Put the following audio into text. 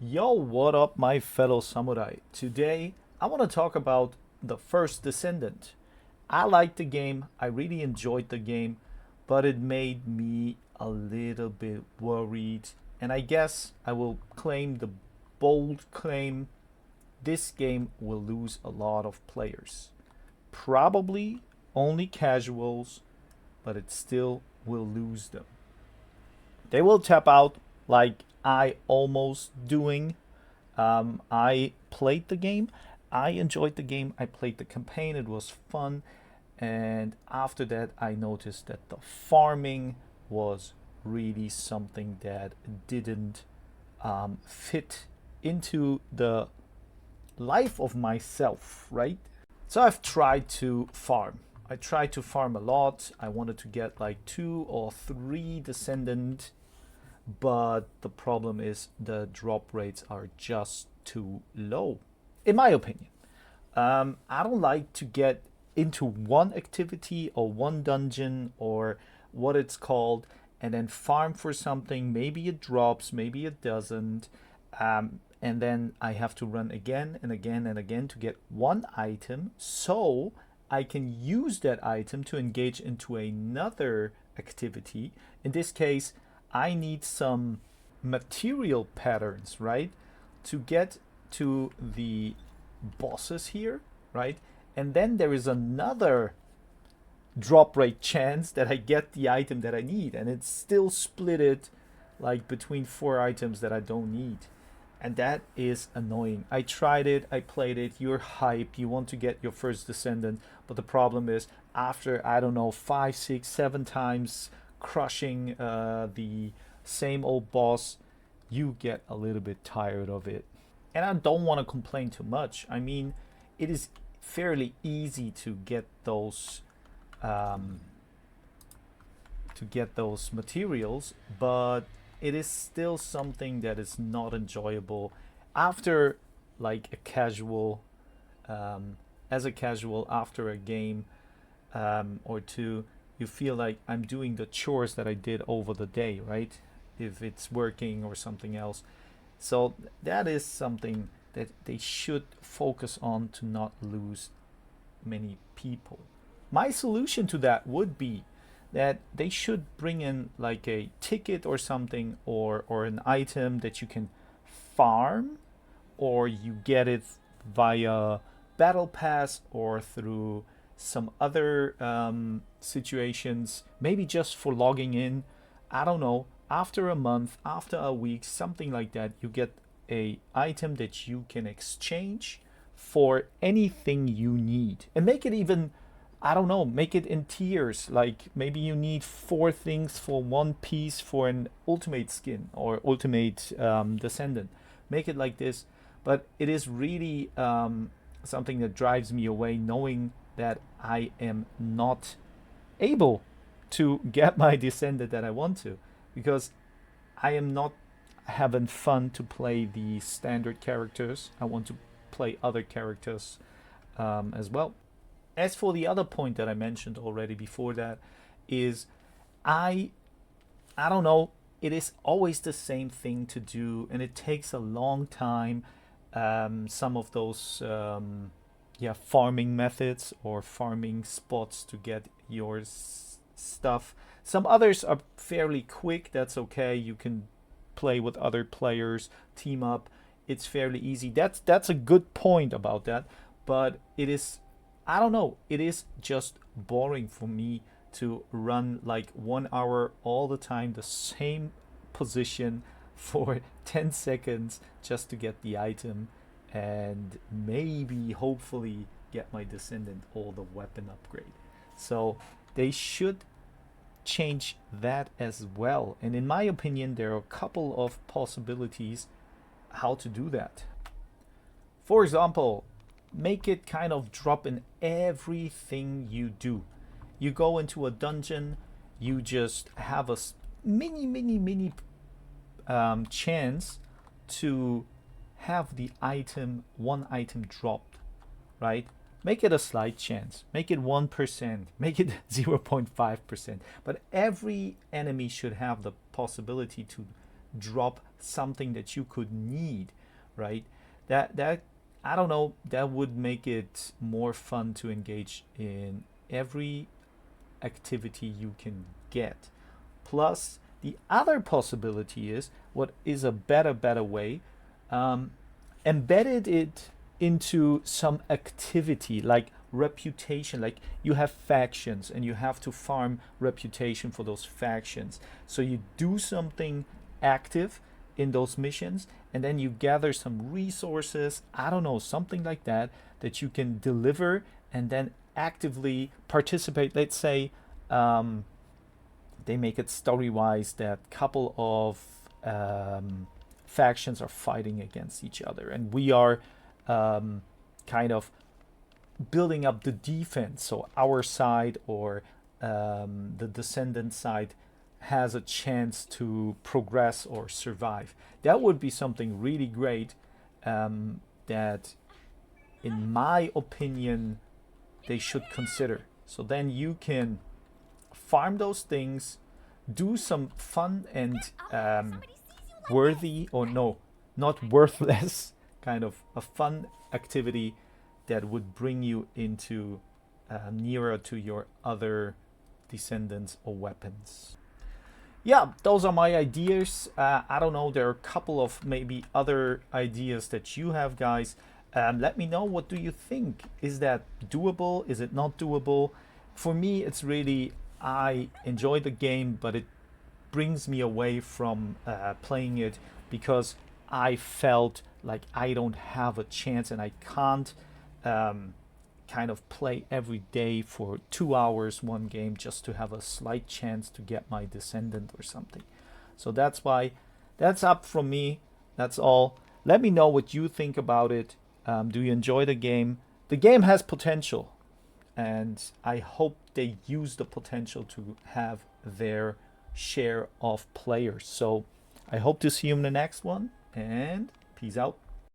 Yo, what up, my fellow samurai? Today, I want to talk about the first Descendant. I liked the game, I really enjoyed the game, but it made me a little bit worried. And I guess I will claim the bold claim this game will lose a lot of players. Probably only casuals, but it still will lose them. They will tap out like I almost doing. I played the game. I enjoyed the game. I played the campaign. It was fun. And after that, I noticed that the farming was really something that didn't fit into the life of myself, right? So I've tried to farm. I tried to farm a lot. I wanted to get like 2 or 3 descendant, but the problem is the drop rates are just too low, in my opinion. I don't like to get into one activity or one dungeon or what it's called and then farm for something. Maybe it drops, maybe it doesn't. And then I have to run again and again and again to get one item so I can use that item to engage into another activity. In this case, I need some material patterns, right? To get to the bosses here, right? And then there is another drop rate chance that I get the item that I need, and it's still split it like between 4 items that I don't need. And that is annoying. I tried it, I played it, you're hype, you want to get your first descendant, but the problem is after, I don't know, 5, 6, 7 times crushing the same old boss, you get a little bit tired of it. And I don't want to complain too much. I mean, it is fairly easy um, to get those materials, but it is still something that is not enjoyable after like a casual as a casual after a game or two. You feel like I'm doing the chores that I did over the day, right? If it's working or something else. So that is something that they should focus on to not lose many people. My solution to that would be that they should bring in like a ticket or something, or an item that you can farm, or you get it via battle pass or through some other situations, maybe just for logging in. I don't know, after a month, after a week, something like that, you get a item that you can exchange for anything you need, and make it even, I don't know, make it in tiers. Like maybe you need 4 things for one piece for an ultimate skin or ultimate descendant. Make it like this. But it is really something that drives me away, knowing that I am not able to get my descendant that I want to, because I am not having fun to play the standard characters. I want to play other characters as well. As for the other point that I mentioned already before that, is I I don't know, it is always the same thing to do, and it takes a long time. Some of those yeah, farming methods or farming spots to get your stuff. Some others are fairly quick. That's okay. You can play with other players, team up. It's fairly easy. That's a good point about that. But it is, I don't know. It is just boring for me to run like 1 hour all the time, the same position for 10 seconds just to get the item, and maybe hopefully get my descendant or the weapon upgrade. So they should change that as well. And in my opinion, there are a couple of possibilities how to do that. For example, make it kind of drop in everything you do. You go into a dungeon, you just have a mini chance to have the item, one item dropped, right? Make it a slight chance. Make it 1%. Make it 0.5%. But every enemy should have the possibility to drop something that you could need, right? That I don't know, that would make it more fun to engage in every activity you can get. Plus, the other possibility is what is a better way, um, embedded it into some activity like reputation. Like you have factions and you have to farm reputation for those factions, so you do something active in those missions, and then you gather some resources, I don't know, something like that, that you can deliver and then actively participate. Let's say they make it story wise that couple of factions are fighting against each other, and we are kind of building up the defense. So our side or the Descendant side has a chance to progress or survive. That would be something really great, that, in my opinion, they should consider. So then you can farm those things, do some fun and worthy, or no, not worthless, kind of a fun activity that would bring you into nearer to your other descendants or weapons. Yeah, those are my ideas. I don't know, there are a couple of maybe other ideas that you have, guys. Let me know, what do you think? Is that doable? Is it not doable? For me, it's really, I enjoy the game, but it brings me away from playing it because I felt like I don't have a chance, and I can't kind of play every day for 2 hours one game just to have a slight chance to get my Descendant or something. So that's why, that's up from me. That's all. Let me know what you think about it. Do you enjoy the game? The game has potential, and I hope they use the potential to have their share of players. So I hope to see you in the next one, and peace out.